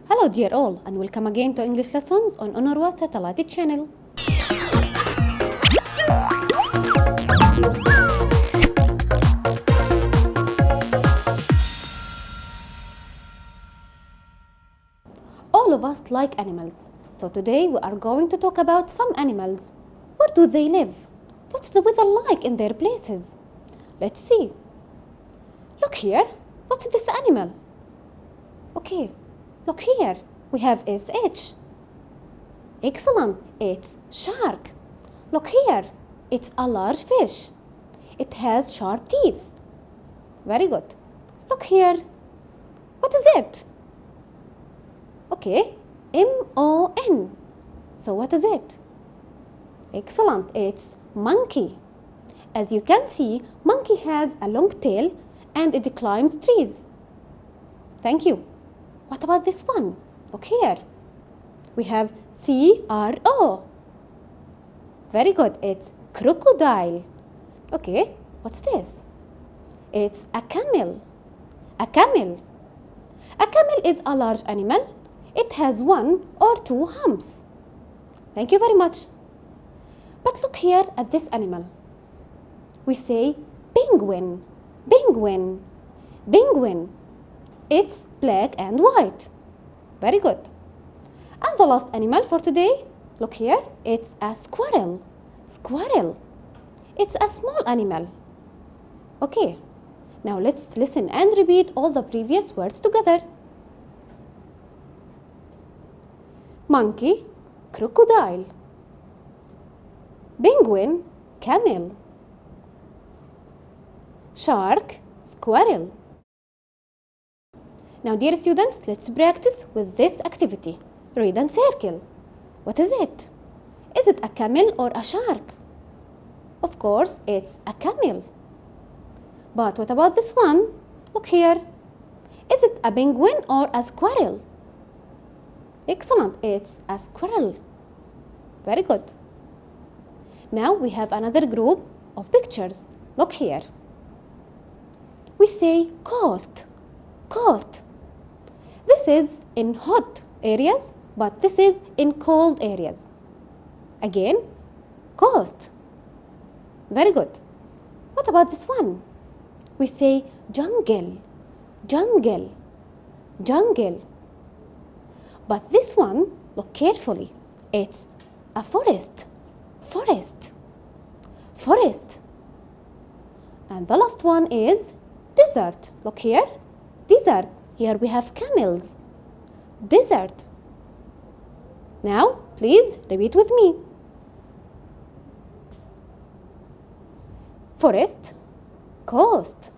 Hello dear all, and welcome again to English lessons on أونروا satellite channel. All of us like animals, so today we are going to talk about some animals. Where do they live? What's the weather like in their places? Let's see. Look here, what's this animal? Okay. Look here, we have SH. Excellent, it's shark. Look here, it's a large fish. It has sharp teeth. Very good. Look here, what is it? Okay, MON. So what is it? Excellent, it's monkey. As you can see, monkey has a long tail and it climbs trees. Thank you. What about this one? Look here. We have CRO. Very good. It's crocodile. Okay, what's this? It's a camel. A camel. A camel is a large animal. It has 1 or 2 humps. Thank you very much. But look here at this animal. We say penguin. Penguin. Penguin. It's black and white. Very good. And the last animal for today, look here, it's a squirrel. Squirrel. It's a small animal. Okay, now let's listen and repeat all the previous words together. Monkey, crocodile. Penguin, camel. Shark, squirrel. Now, dear students, let's practice with this activity. Read and circle. What is it? Is it a camel or a shark? Of course, it's a camel. But what about this one? Look here. Is it a penguin or a squirrel? Excellent, it's a squirrel. Very good. Now we have another group of pictures. Look here. We say coast. Coast. This is in hot areas, but this is in cold areas. Again, coast. Very good. What about this one? We say jungle. Jungle. Jungle. But this one, look carefully. It's a forest. Forest. Forest. And the last one is desert. Look here. Desert. Here we have camels. Desert. Now, please repeat with me. Forest, coast,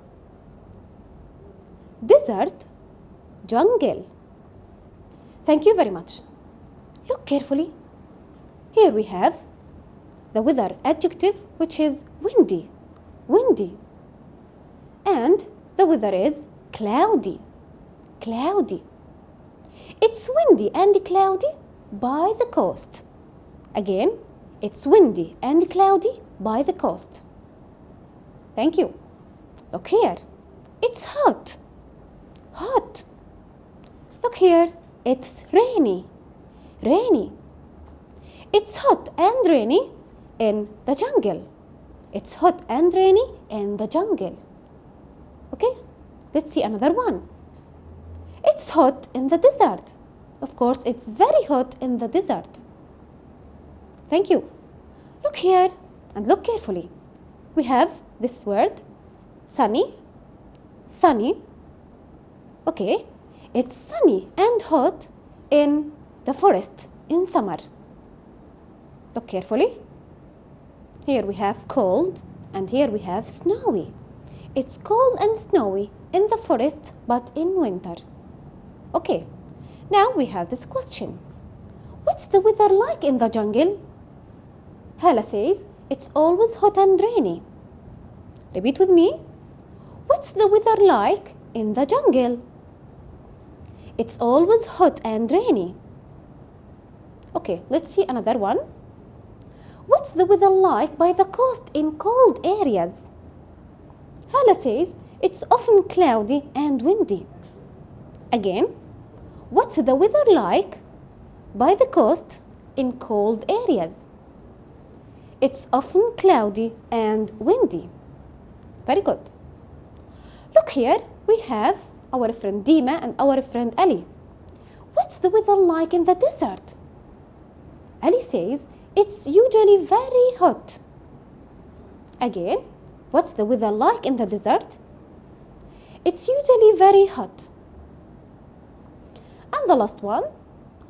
desert, jungle. Thank you very much. Look carefully. Here we have the weather adjective, which is windy. Windy. And the weather is cloudy. Cloudy. It's windy and cloudy by the coast. Again, it's windy and cloudy by the coast. Thank you. Look here. It's hot. Hot. Look here. It's rainy. Rainy. It's hot and rainy in the jungle. It's hot and rainy in the jungle. Okay? Let's see another one. It's hot in the desert. Of course, it's very hot in the desert. Thank you. Look here and look carefully. We have this word, sunny. Sunny. Okay, it's sunny and hot in the forest in summer. Look carefully. Here we have cold and here we have snowy. It's cold and snowy in the forest but in winter. Okay, now we have this question. What's the weather like in the jungle? Hala says, it's always hot and rainy. Repeat with me. What's the weather like in the jungle? It's always hot and rainy. Okay, let's see another one. What's the weather like by the coast in cold areas? Hala says, it's often cloudy and windy. Again, what's the weather like by the coast in cold areas? It's often cloudy and windy. Very good. Look here, we have our friend Dima and our friend Ali. What's the weather like in the desert? Ali says, it's usually very hot. Again, what's the weather like in the desert? It's usually very hot. And the last one,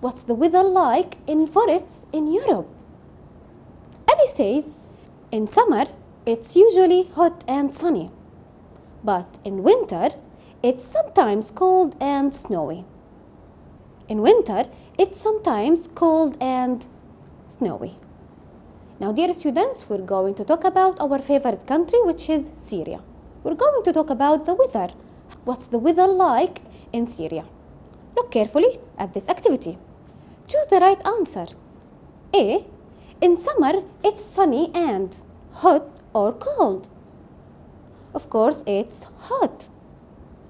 what's the weather like in forests in Europe? Ali says, in summer, it's usually hot and sunny. But in winter, it's sometimes cold and snowy. In winter, it's sometimes cold and snowy. Now, dear students, we're going to talk about our favorite country, which is Syria. We're going to talk about the weather. What's the weather like in Syria? Look carefully at this activity. Choose the right answer. A. In summer, it's sunny and hot or cold. Of course, it's hot.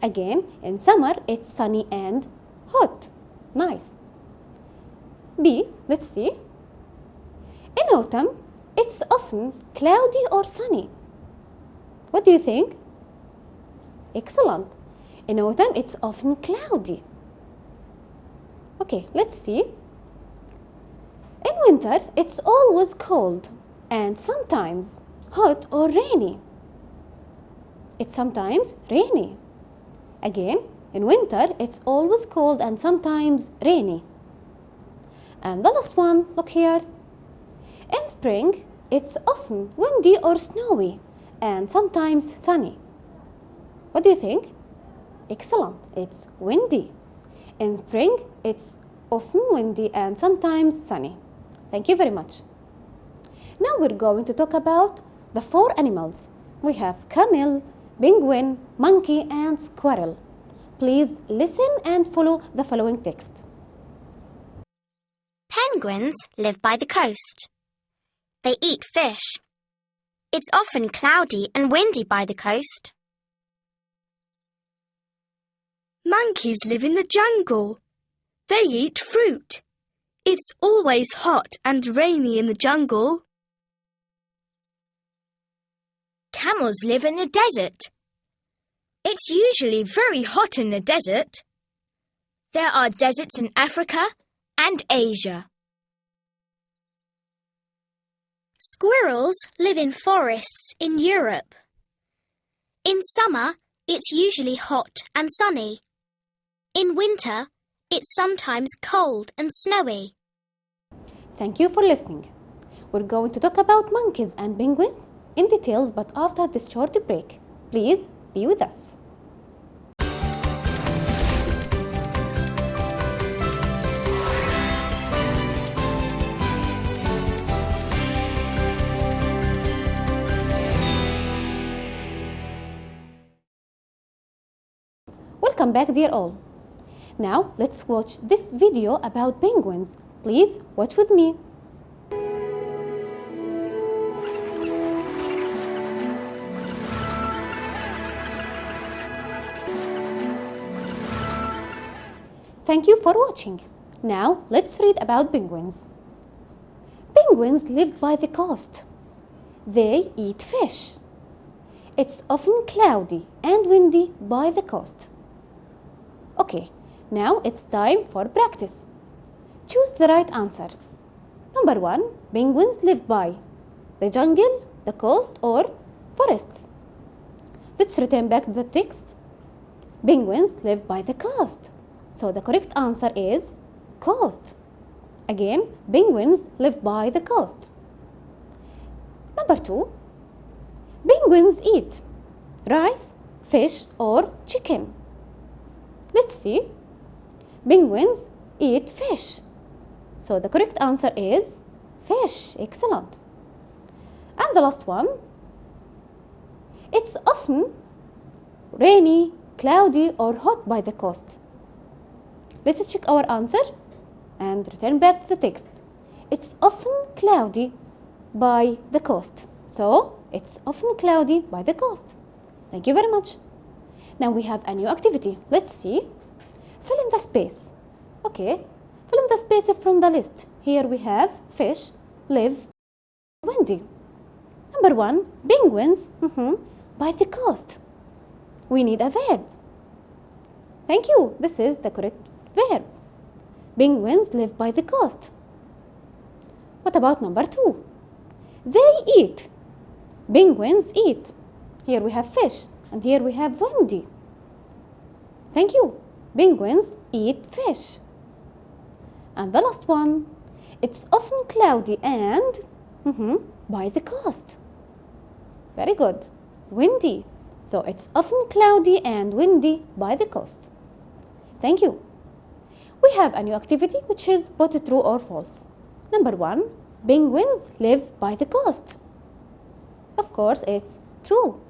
Again, in summer, it's sunny and hot. Nice. B. Let's see. In autumn, it's often cloudy or sunny. What do you think? Excellent. In autumn, it's often cloudy. Okay, let's see. In winter, it's always cold and sometimes hot or rainy. It's sometimes rainy. Again, in winter, it's always cold and sometimes rainy. And the last one, look here. In spring, it's often windy or snowy and sometimes sunny. What do you think? Excellent, it's windy. In spring, it's often windy and sometimes sunny. Thank you very much. Now we're going to talk about the 4 animals. We have camel, penguin, monkey, and squirrel. Please listen and follow the following text. Penguins live by the coast. They eat fish. It's often cloudy and windy by the coast. Monkeys live in the jungle. They eat fruit. It's always hot and rainy in the jungle. Camels live in the desert. It's usually very hot in the desert. There are deserts in Africa and Asia. Squirrels live in forests in Europe. In summer, it's usually hot and sunny. In winter, it's sometimes cold and snowy. Thank you for listening. We're going to talk about monkeys and penguins in details, but after this short break. Please be with us. Welcome back, dear all. Now let's watch this video about penguins. Please watch with me. Thank you for watching. Now let's read about penguins. Penguins live by the coast. They eat fish. It's often cloudy and windy by the coast. Okay, now it's time for practice. Choose the right answer. Number 1, penguins live by the jungle, the coast, or forests. Let's return back to the text. Penguins live by the coast. So the correct answer is coast. Again, penguins live by the coast. Number 2, penguins eat rice, fish, or chicken. Let's see. Penguins eat fish. So the correct answer is fish. Excellent. And the last one. It's often rainy, cloudy, or hot by the coast. Let's check our answer and return back to the text. It's often cloudy by the coast. So, it's often cloudy by the coast. Thank you very much. Now we have a new activity. Let's see. Fill in the space. Okay, fill in the space from the list. Here we have fish, live, windy. Number 1, penguins by the coast. We need a verb. Thank you. This is the correct verb. Penguins live by the coast. What about number 2? They eat. Penguins eat. Here we have fish and here we have windy. Thank you. Penguins eat fish. And the last one, it's often cloudy and by the coast. Very good. Windy. So it's often cloudy and windy by the coast. Thank you. We have a new activity which is put true or false. Number 1, penguins live by the coast. Of course, it's true.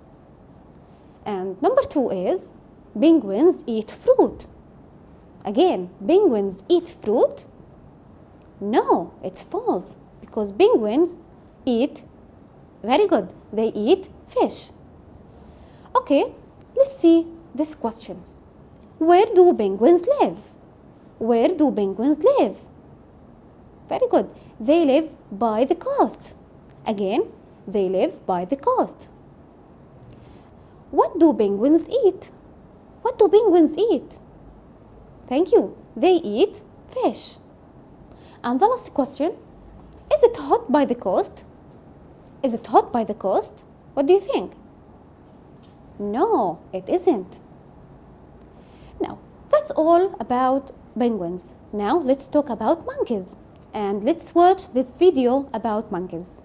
And number 2 is penguins eat fruit. Again, penguins eat fruit? No, it's false because penguins eat, very good, they eat fish. Okay, let's see this question. Where do penguins live? Where do penguins live? Very good, they live by the coast. Again, they live by the coast. What do penguins eat? What do penguins eat? Thank you, they eat fish. And the last question, is it hot by the coast? Is it hot by the coast? What do you think? No, it isn't. Now, that's all about penguins. Now, let's talk about monkeys. And let's watch this video about monkeys.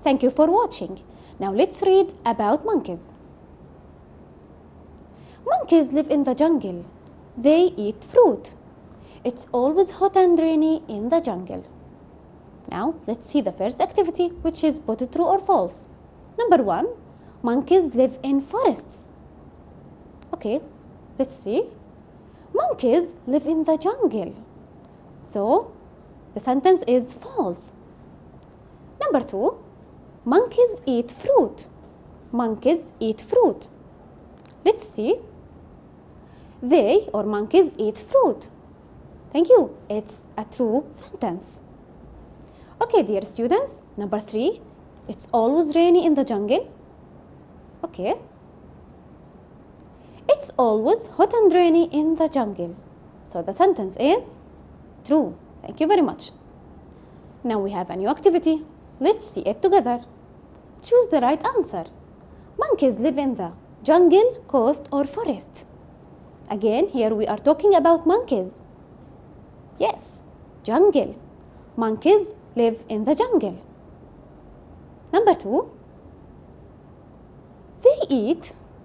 Thank you for watching. Now let's read about monkeys. Monkeys live in the jungle. They eat fruit. It's always hot and rainy in the jungle. Now let's see the first activity, which is put true or false. Number 1, monkeys live in forests. Okay, let's see. Monkeys live in the jungle. So the sentence is false. Number 2, monkeys eat fruit. Monkeys eat fruit. Let's see. They or monkeys eat fruit. Thank you. It's a true sentence. Okay, dear students. Number 3. It's always rainy in the jungle. Okay. It's always hot and rainy in the jungle. So the sentence is true. Thank you very much. Now we have a new activity. Let's see it together. Choose the right answer. Monkeys live in the jungle, coast, or forest. Again, here we are talking about monkeys. Yes, jungle. Monkeys live in the jungle. Number 2.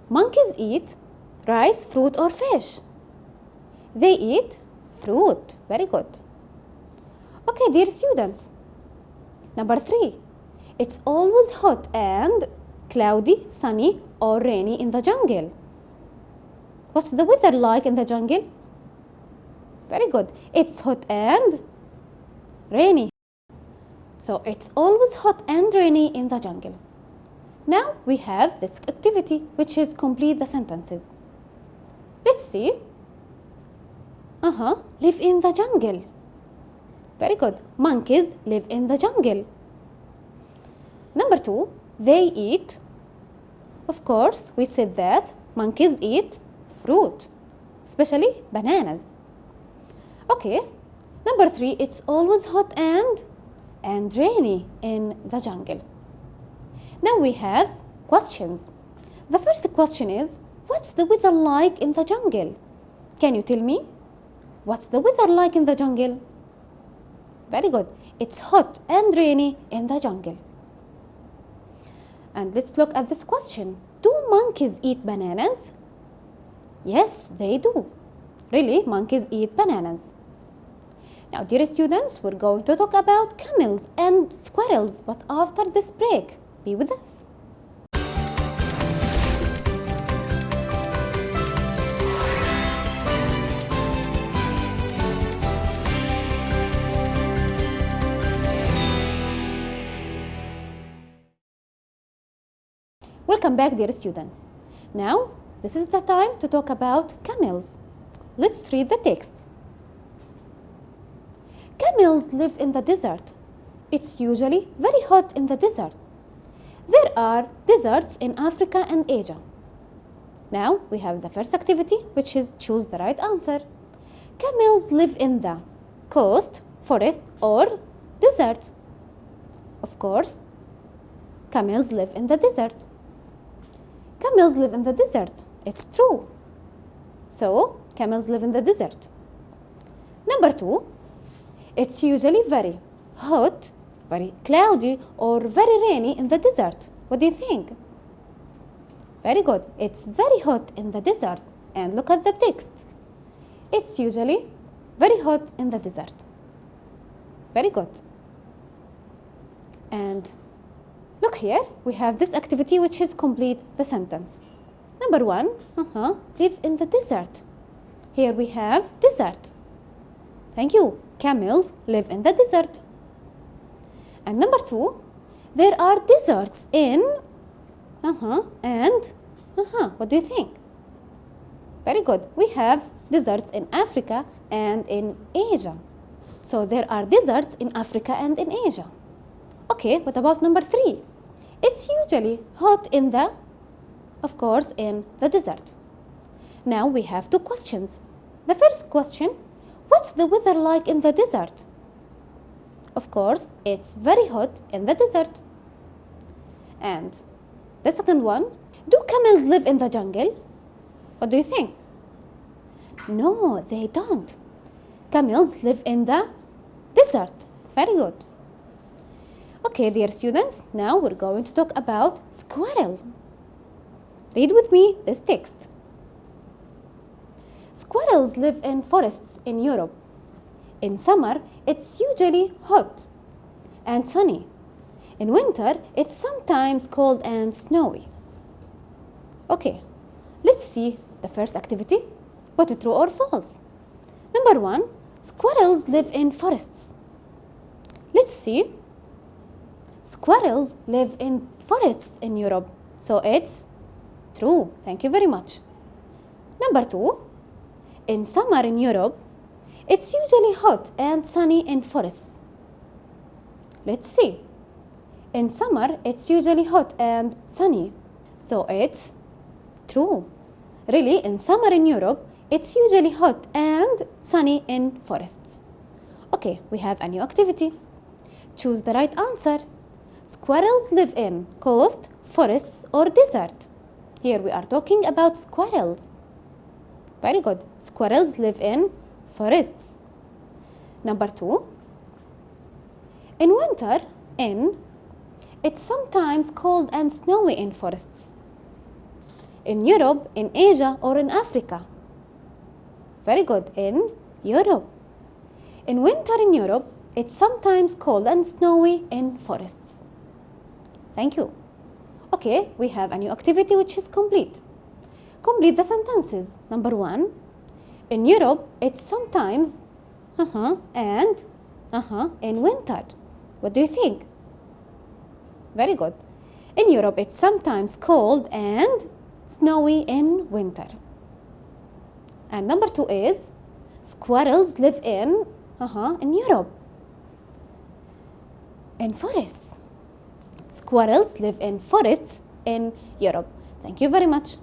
Monkeys eat rice, fruit, or fish. They eat fruit. Very good. Okay, dear students. Number 3. It's always hot and cloudy, sunny, or rainy in the jungle. What's the weather like in the jungle? Very good. It's hot and rainy. So it's always hot and rainy in the jungle. Now we have this activity, which is complete the sentences. Let's see. Live in the jungle. Very good. Monkeys live in the jungle. Number 2, they eat. Of course, we said that monkeys eat fruit, especially bananas. Okay. Number 3, it's always hot and rainy in the jungle. Now we have questions. The first question is, what's the weather like in the jungle? Can you tell me? What's the weather like in the jungle? Very good. It's hot and rainy in the jungle. And let's look at this question. Do monkeys eat bananas? Yes, they do. Really, monkeys eat bananas. Now, dear students, we're going to talk about camels and squirrels, but after this break. Be with us. Welcome back, dear students. Now, this is the time to talk about camels. Let's read the text. Camels live in the desert. It's usually very hot in the desert. There are deserts in Africa and Asia. Now, we have the first activity, which is choose the right answer. Camels live in the coast, forest, or desert. Of course, camels live in the desert. Camels live in the desert. It's true. So, camels live in the desert. Number 2, it's usually very hot, very cloudy, or very rainy in the desert. What do you think? Very good. It's very hot in the desert. And look at the text. It's usually very hot in the desert. Very good. And look here, we have this activity which is complete the sentence. Number 1, live in the desert. Here we have desert. Thank you. Camels live in the desert. And number 2, there are deserts in, what do you think? Very good. We have deserts in Africa and in Asia. So there are deserts in Africa and in Asia. Okay, what about number 3? It's usually hot in the, of course, in the desert. Now we have 2 questions. The first question, what's the weather like in the desert? Of course, it's very hot in the desert. And the second one, do camels live in the jungle? What do you think? No, they don't. Camels live in the desert. Very good. Okay, dear students, now we're going to talk about squirrel. Read with me this text. Squirrels live in forests in Europe. In summer, it's usually hot and sunny. In winter, it's sometimes cold and snowy. Okay, let's see the first activity. What is true or false? Number 1, squirrels live in forests. Let's see. Squirrels live in forests in Europe, so it's true. Thank you very much. Number 2, in summer in Europe, it's usually hot and sunny in forests. Let's see. In summer, it's usually hot and sunny, so it's true. Really, in summer in Europe, it's usually hot and sunny in forests. Okay, we have a new activity. Choose the right answer. Squirrels live in coast, forests, or desert. Here we are talking about squirrels. Very good. Squirrels live in forests. Number 2. In winter, it's sometimes cold and snowy in forests. In Europe, in Asia, or in Africa. Very good. In Europe. In winter in Europe, it's sometimes cold and snowy in forests. Thank you. Okay, we have a new activity which is complete. Complete the sentences. Number 1, in Europe, it's sometimes, and, in winter. What do you think? Very good. In Europe, it's sometimes cold and snowy in winter. And number 2 is, squirrels live in Europe. In forests. Squirrels live in forests in Europe. Thank you very much.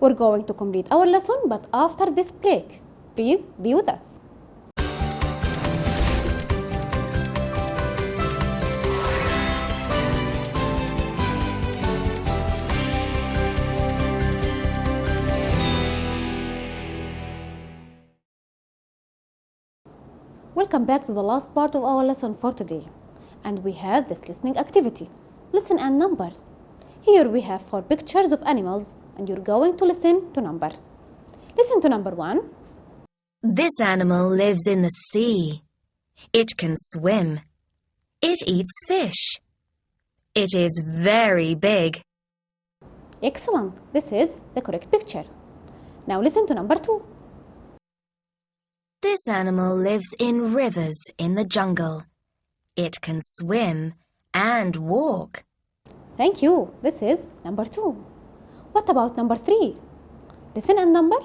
We're going to complete our lesson, but after this break. Please be with us. Welcome back to the last part of our lesson for today. And we have this listening activity. Listen and number. Here we have 4 pictures of animals and you're going to listen to number. Listen to number 1. This animal lives in the sea. It can swim. It eats fish. It is very big. Excellent. This is the correct picture. Now listen to number 2. This animal lives in rivers in the jungle. It can swim and walk. Thank you. This is number 2. What about number 3? Listen and number.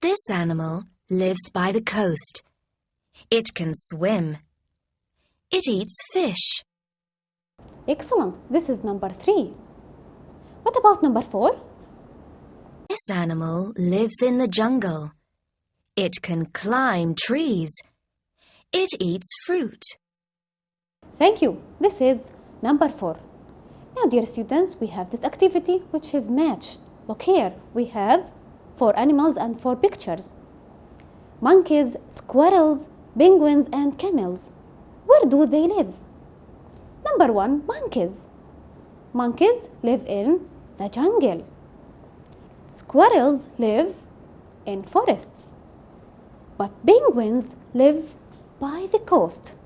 This animal lives by the coast. It can swim. It eats fish. Excellent. This is number 3. What about number 4? This animal lives in the jungle. It can climb trees. It eats fruit. Thank you. This is number 4. Now, dear students, we have this activity which is matched. Look here. We have 4 animals and 4 pictures. Monkeys, squirrels, penguins, and camels. Where do they live? Number 1, monkeys. Monkeys live in the jungle. Squirrels live in forests. But penguins live by the coast.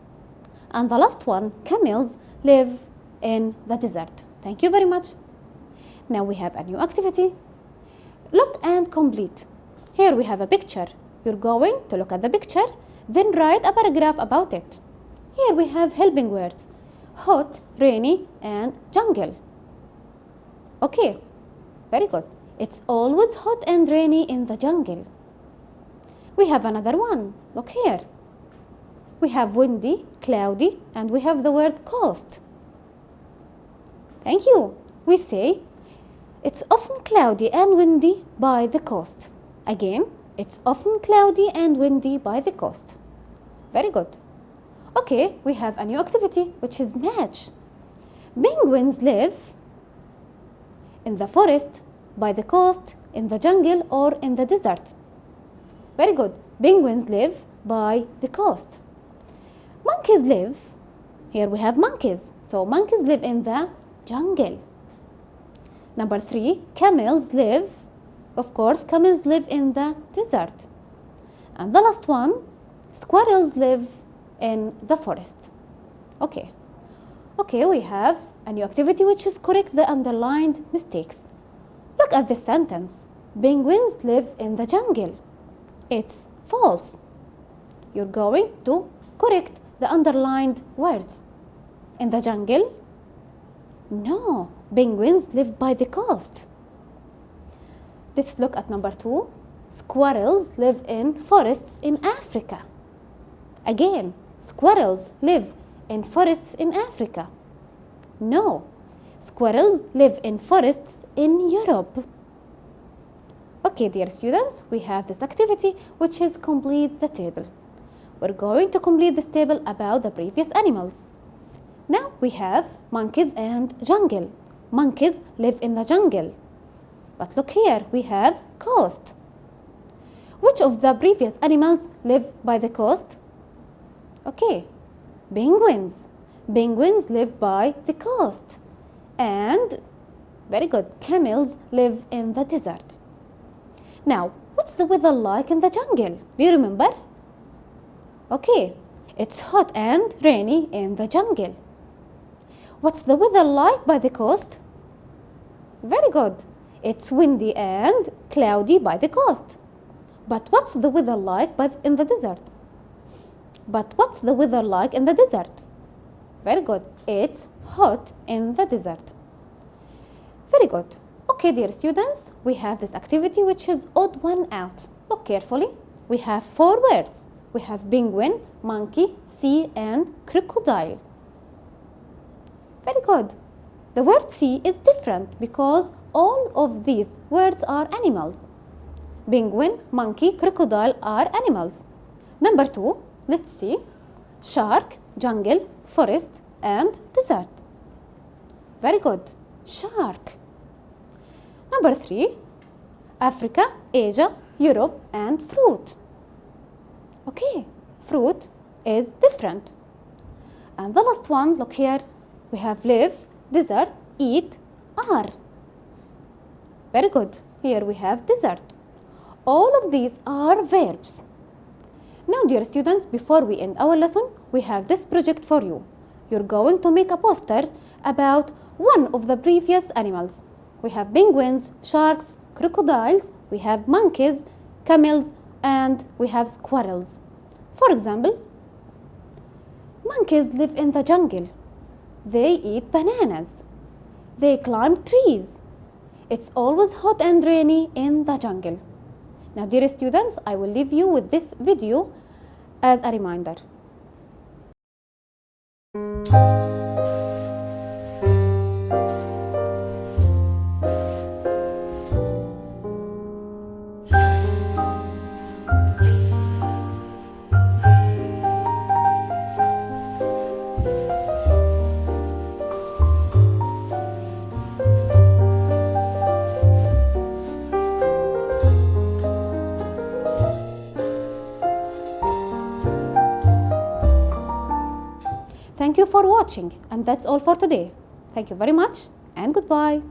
And the last one, camels, live in the desert. Thank you very much. Now we have a new activity. Look and complete. Here we have a picture. You're going to look at the picture, then write a paragraph about it. Here we have helping words: hot, rainy, and jungle. Okay, very good. It's always hot and rainy in the jungle. We have another one. Look here. We have windy, cloudy, and we have the word coast. Thank you. We say it's often cloudy and windy by the coast. Again, it's often cloudy and windy by the coast. Very good. Okay, we have a new activity which is match. Penguins live in the forest, by the coast, in the jungle, or in the desert. Very good. Penguins live by the coast. Monkeys live, here we have monkeys. So monkeys live in the jungle. Number 3, camels live, of course, camels live in the desert. And the last one, squirrels live in the forest. Okay, we have a new activity which is correct the underlined mistakes. Look at this sentence. Penguins live in the jungle. It's false. You're going to correct the underlined words. In the jungle? No, penguins live by the coast. Let's look at number 2. Squirrels live in forests in Africa. Again, squirrels live in forests in Africa. No, squirrels live in forests in Europe. Okay, dear students, we have this activity which is complete the table. We're going to complete this table about the previous animals. Now we have monkeys and jungle. Monkeys live in the jungle. But look here, we have coast. Which of the previous animals live by the coast? Okay, penguins. Penguins live by the coast. And, very good, camels live in the desert. Now, what's the weather like in the jungle? Do you remember? Okay, it's hot and rainy in the jungle. What's the weather like by the coast? Very good. It's windy and cloudy by the coast. But what's the weather like in the desert? Very good. It's hot in the desert. Very good. Okay, dear students, we have this activity which is odd one out. Look carefully. We have 4 words. We have penguin, monkey, sea, and crocodile. Very good. The word sea is different because all of these words are animals. penguin, monkey, crocodile are animals. Number 2, let's see. Shark, jungle, forest, and desert. Very good. Shark. Number 3, Africa, Asia, Europe, and fruit. Okay, fruit is different. And the last one, look here, we have live, desert, eat, are. Very good. Here we have desert. All of these are verbs. Now, dear students, before we end our lesson, we have this project for you. You're going to make a poster about one of the previous animals. We have penguins, sharks, crocodiles, we have monkeys, camels, and we have squirrels. For example, monkeys live in the jungle. They eat bananas. They climb trees. It's always hot and rainy in the jungle. Now, dear students, I will leave you with this video as a reminder. Thank you for watching, and that's all for today. Thank you very much, and goodbye.